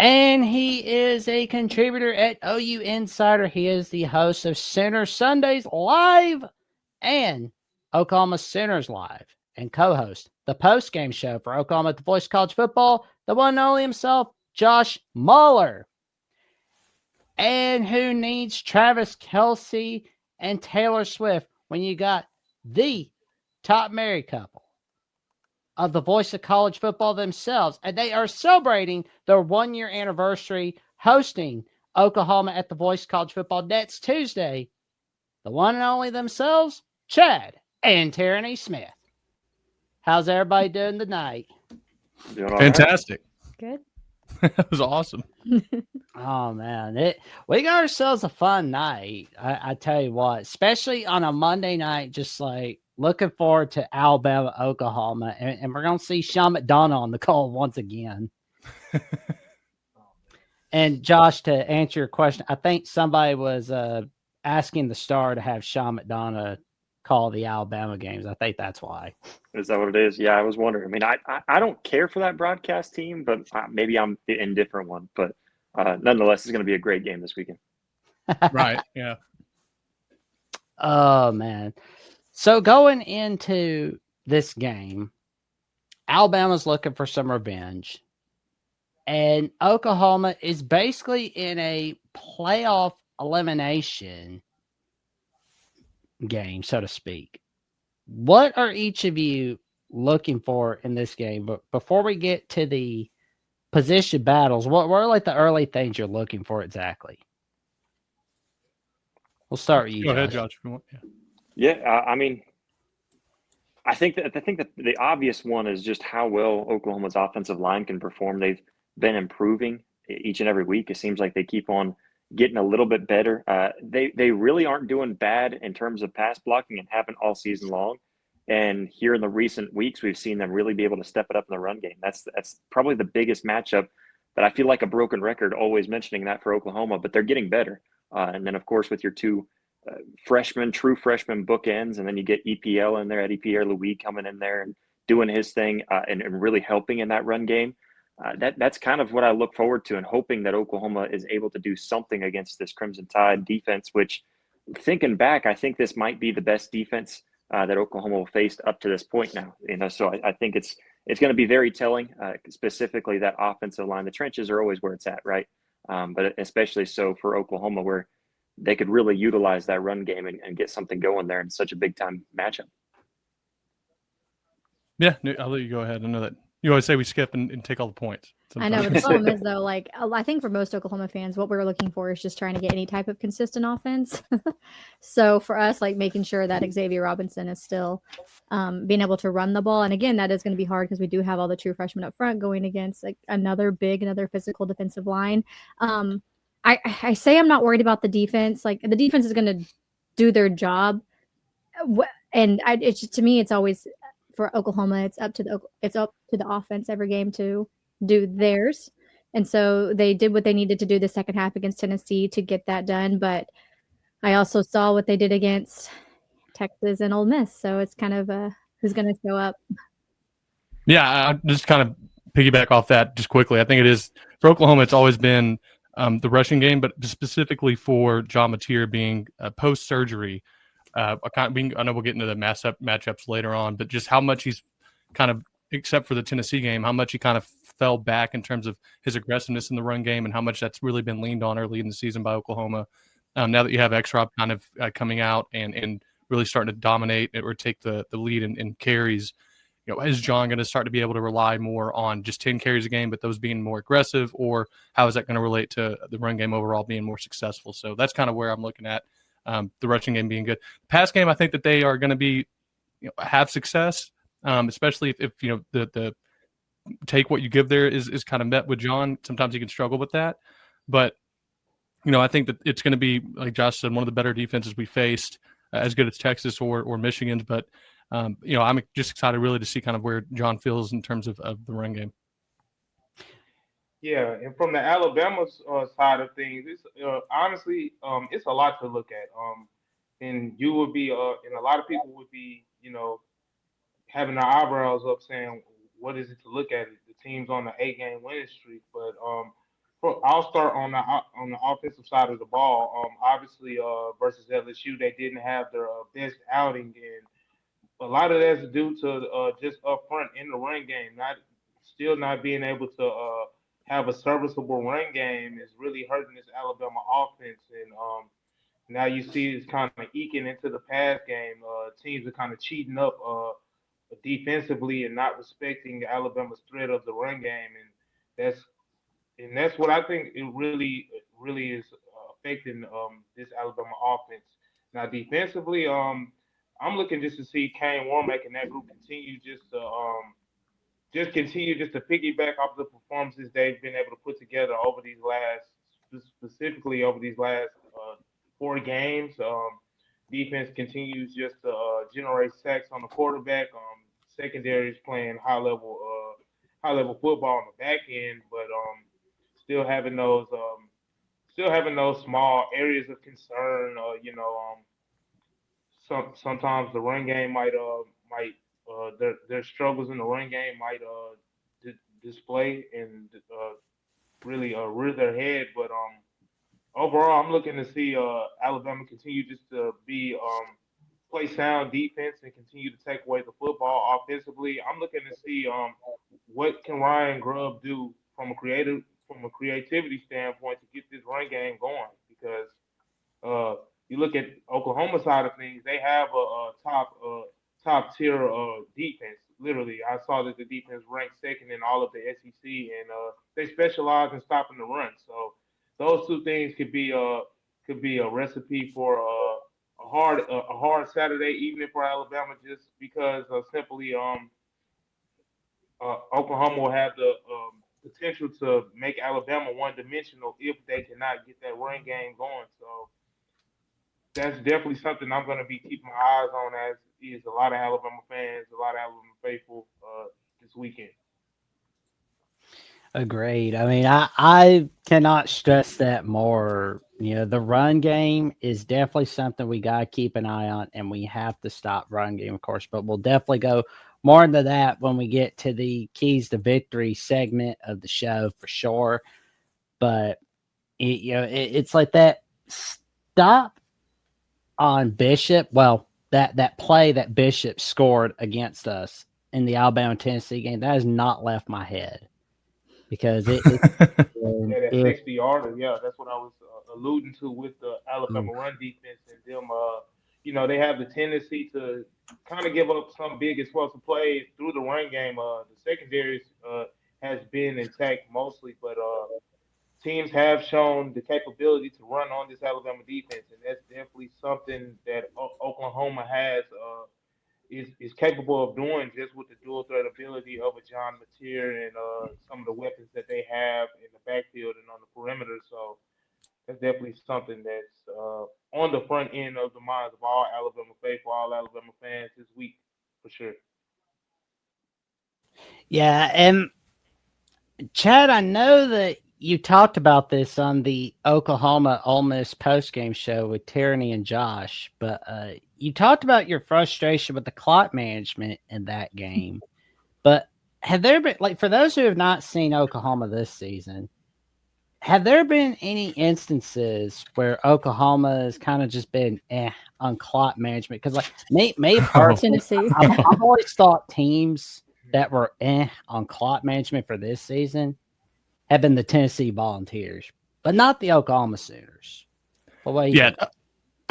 And he is a contributor at OU Insider. He is the host of Center Sundays Live and Oklahoma Centers Live, and co-host the post-game show for Oklahoma at the Voice of College Football, the one and only himself, Josh Muller. And who needs Travis Kelce and Taylor Swift when you got the top married couple of the Voice of College Football themselves, and they are celebrating their 1-year anniversary hosting Oklahoma at the Voice of College Football next Tuesday. The one and only themselves, Chad and Tierney Smith. How's everybody doing tonight? Doing all Fantastic. Good. That was awesome. Oh man, we got ourselves a fun night. I tell you what, especially on a Monday night, just like looking forward to Alabama, Oklahoma, and we're gonna see Sean McDonough on the call once again. And Josh, to answer your question, I think somebody was asking the Star to have Sean McDonough call the Alabama games. I think that's why. Is that what it is? Yeah, I was wondering. I mean, I don't care for that broadcast team, but maybe I'm the indifferent one. But nonetheless, it's going to be a great game this weekend. Right, yeah. Oh, man. So going into this game, Alabama's looking for some revenge. And Oklahoma is basically in a playoff elimination game, so to speak. What are each of you looking for in this game? But before we get to the position battles, what are like the early things you're looking for exactly? We'll start with you. Go ahead, Josh, if you want. Yeah, I mean, I think that the obvious one is just how well Oklahoma's offensive line can perform. They've been improving each and every week. It seems like they keep on getting a little bit better. They really aren't doing bad in terms of pass blocking and haven't all season long. And here in the recent weeks, we've seen them really be able to step it up in the run game. That's probably the biggest matchup that I feel like a broken record always mentioning that for Oklahoma, but they're getting better. And then, of course, with your two true freshman bookends, and then you get EPL in there, Eddie Pierre-Louis coming in there and doing his thing and really helping in that run game. That's kind of what I look forward to, and hoping that Oklahoma is able to do something against this Crimson Tide defense, which, thinking back, I think this might be the best defense that Oklahoma will face up to this point now. So I think it's going to be very telling, specifically that offensive line. The trenches are always where it's at, right? But especially so for Oklahoma, where they could really utilize that run game and get something going there in such a big-time matchup. Yeah, I'll let you go ahead. I know that you always say we skip and take all the points. Sometimes. I know, but the problem is, though, like, I think for most Oklahoma fans, what we're looking for is just trying to get any type of consistent offense. So for us, like, making sure that Xavier Robinson is still being able to run the ball. And again, that is going to be hard because we do have all the true freshmen up front going against like another physical defensive line. I say I'm not worried about the defense. Like, the defense is going to do their job. And it's just, to me, it's always for Oklahoma, it's up to the offense every game to do theirs. And so they did what they needed to do the second half against Tennessee to get that done. But I also saw what they did against Texas and Ole Miss. So it's kind of who's going to show up. Yeah, I just kind of piggyback off that just quickly. I think it is for Oklahoma, it's always been the rushing game, but specifically for John Mateer being post-surgery. I know we'll get into the matchups later on, but just how much he's kind of, except for the Tennessee game, how much he kind of fell back in terms of his aggressiveness in the run game and how much that's really been leaned on early in the season by Oklahoma. Now that you have X-Rob kind of coming out and really starting to dominate or take the lead in carries, is John going to start to be able to rely more on just 10 carries a game, but those being more aggressive, or how is that going to relate to the run game overall being more successful? So that's kind of where I'm looking at. The rushing game being good. Pass game, I think that they are going to be, have success, especially if the take what you give there is kind of met with John. Sometimes he can struggle with that, but I think that it's going to be, like Josh said, one of the better defenses we faced, as good as Texas or Michigan's. But I'm just excited really to see kind of where John feels in terms of the run game. Yeah, and from the Alabama side of things, it's honestly, it's a lot to look at. And you would be, and a lot of people would be, having their eyebrows up, saying, "What is it to look at? The team's on the 8-game winning streak." But I'll start on the offensive side of the ball. Obviously, versus LSU, they didn't have their best outing, and a lot of that's due to just up front in the run game, not being able to have a serviceable run game is really hurting this Alabama offense. And now you see it's kind of eking into the pass game. Teams are kind of cheating up defensively and not respecting Alabama's threat of the run game, and that's that's what I think it really is affecting this Alabama offense. Now defensively, I'm looking just to see Kane Warmack and that group continue just to piggyback off the performances they've been able to put together over these last specifically over these last 4 games. Defense continues just to generate sacks on the quarterback. Secondary is playing high level football on the back end, but still having those small areas of concern. Sometimes the run game might their struggles in the run game might display and really rear their head. But overall, I'm looking to see Alabama continue just to be play sound defense and continue to take away the football offensively. I'm looking to see what can Ryan Grubb do from a creativity standpoint to get this run game going, because you look at Oklahoma side of things, they have a top tier defense. Literally, I saw that the defense ranked second in all of the SEC, and they specialize in stopping the run. So those two things could be a recipe for a hard Saturday evening for Alabama, just because simply Oklahoma will have the potential to make Alabama one dimensional if they cannot get that run game going. So that's definitely something I'm going to be keeping my eyes on, as is a lot of Alabama fans, a lot of Alabama faithful this weekend. Agreed. I mean, I cannot stress that more. The run game is definitely something we got to keep an eye on, and we have to stop run game, of course, but we'll definitely go more into that when we get to the keys to victory segment of the show for sure. But it's like that stop on Bishop. Well, that play that Bishop scored against us in the Alabama-Tennessee game, that has not left my head, because Yeah, that 60-yarder. Yeah, that's what I was alluding to with the Alabama run defense and them. They have the tendency to kind of give up some big explosive plays through the run game. The secondary has been intact mostly, but teams have shown the capability to run on this Alabama defense, and that's definitely something that Oklahoma has is capable of doing, just with the dual threat ability of a John Mateer and some of the weapons that they have in the backfield and on the perimeter. So that's definitely something that's on the front end of the minds of all Alabama faithful, all Alabama fans this week, for sure. Yeah, and Chad, I know that you talked about this on the Oklahoma Ole Miss postgame show with Tierney and Josh, but you talked about your frustration with the clock management in that game. But have there been, like, for those who have not seen Oklahoma this season, have there been any instances where Oklahoma has kind of just been on clock management? Because, like, me personally, Tennessee. I've always thought teams that were on clock management for this season have been the Tennessee Volunteers, but not the Oklahoma Sooners.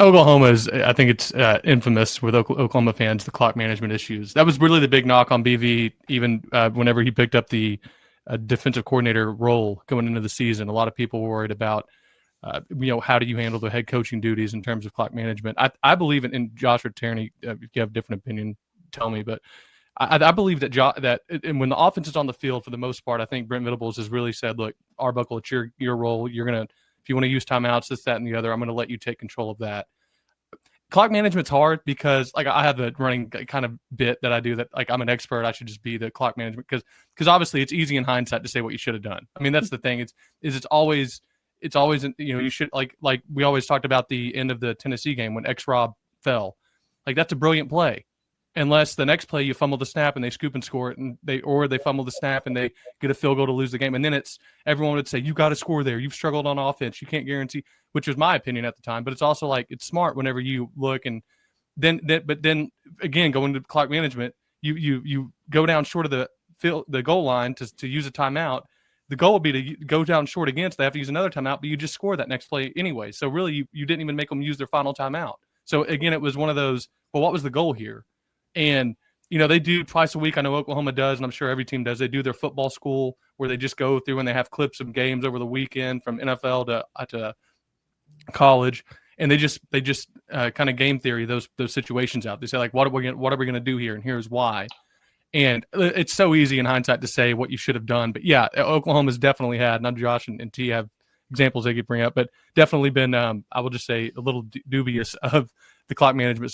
Oklahoma is, I think it's infamous with Oklahoma fans, the clock management issues. That was really the big knock on BV, even whenever he picked up the defensive coordinator role going into the season. A lot of people were worried about, how do you handle the head coaching duties in terms of clock management? I believe in Josh or Tierney. If you have a different opinion, tell me. But I believe that and when the offense is on the field, for the most part, I think Brent Venables has really said, look, Arbuckle, it's your role. You're going to, if you want to use timeouts, this, that, and the other, I'm going to let you take control of that. Clock management's hard because, like, I have a running kind of bit that I do that, like, I'm an expert. I should just be the clock management because obviously it's easy in hindsight to say what you should have done. I mean, that's the thing. It's always, you should, like we always talked about the end of the Tennessee game when X-Rob fell. Like, that's a brilliant play. unless the next play you fumble the snap and they scoop and score it, and they fumble the snap and they get a field goal to lose the game. And then everyone would say, you got to score there. You've struggled on offense. You can't guarantee, which was my opinion at the time. But it's also like, it's smart whenever you look and then again, going to clock management, you go down short of the goal line to use a timeout. The goal would be to go down short again, so they have to use another timeout, but you just score that next play anyway. So really, you didn't even make them use their final timeout. So again, it was one of those, well, what was the goal here? And, they do twice a week. I know Oklahoma does, and I'm sure every team does. They do their football school where they just go through and they have clips of games over the weekend from NFL to college. And they just kind of game theory those situations out. They say, like, what are we going to do here? And here's why. And it's so easy in hindsight to say what you should have done. But yeah, Oklahoma's definitely had, and I'm Josh and T have examples they could bring up, but definitely been, I will just say, a little dubious of the clock management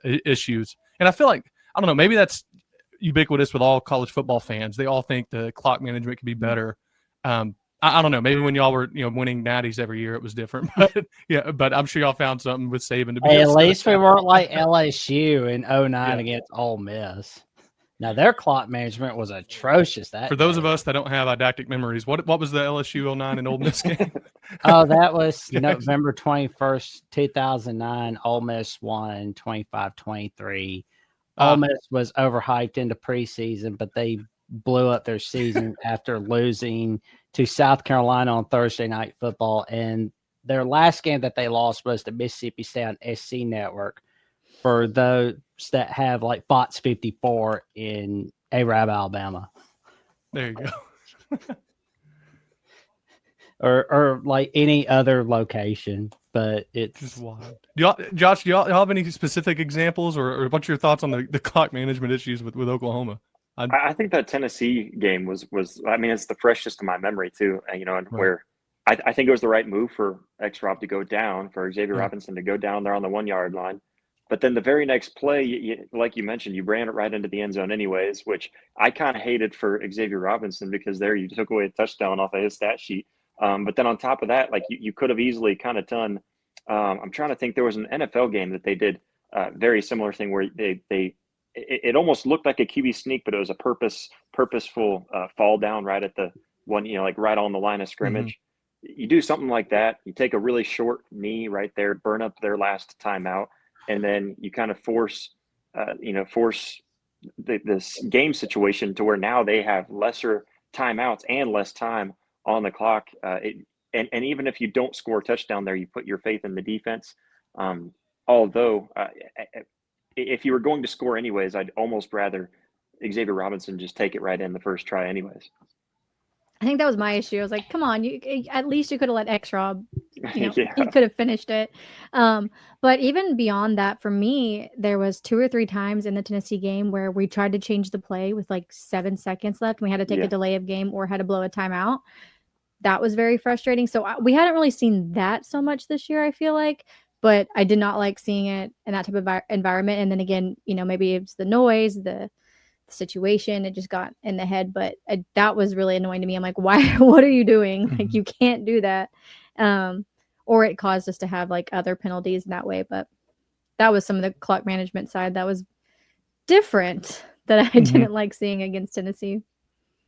issues. And I feel like, I don't know, maybe that's ubiquitous with all college football fans. They all think the clock management could be better. I don't know. Maybe when y'all were, winning natties every year, it was different. But yeah, but I'm sure y'all found something with Saban to be. Hey, at least we weren't like LSU in 09 against Ole Miss. Now their clock management was atrocious. For those of us that don't have didactic memories, what was the LSU 09 and Ole Miss game? Oh, that was November 21st, 2009. Ole Miss won 25-23. Ole Miss was overhyped into preseason, but they blew up their season after losing to South Carolina on Thursday Night Football. And their last game that they lost was to Mississippi State on SC Network. For those that have like Fox 54 in Arab, Alabama. There you go. or like any other location, but it's just wild. Josh, do y'all have any specific examples or what's your thoughts on the clock management issues with Oklahoma? I think that Tennessee game was I mean, it's the freshest in my memory too, and right. Where I think it was the right move for X-Rob to go down, for Xavier Robinson to go down there on the 1 yard line. But then the very next play, like you mentioned, you ran it right into the end zone anyways, which I kind of hated for Xavier Robinson because there you took away a touchdown off of his stat sheet. But then on top of that, like you could have easily kind of done, I'm trying to think, there was an NFL game that they did a very similar thing where it almost looked like a QB sneak, but it was a purposeful fall down right at the one, like right on the line of scrimmage. Mm-hmm. You do something like that. You take a really short knee right there, burn up their last timeout. And then you kind of force this game situation to where now they have lesser timeouts and less time on the clock. And even if you don't score a touchdown there, you put your faith in the defense. Although if you were going to score anyways, I'd almost rather Xavier Robinson just take it right in the first try anyways. I think that was my issue. I was like, come on, at least you could have let X-Rob, he could have finished it. But even beyond that, for me, there was 2 or 3 times in the Tennessee game where we tried to change the play with like 7 seconds left. And we had to take a delay of game or had to blow a timeout. That was very frustrating. So we hadn't really seen that so much this year, I feel like. But I did not like seeing it in that type of environment. And then again, maybe it's the noise, the situation, it just got in the head, but that was really annoying to me. I'm like, what are you doing? Like, you can't do that. Or it caused us to have like other penalties in that way. But that was some of the clock management side that was different that I didn't like seeing against Tennessee.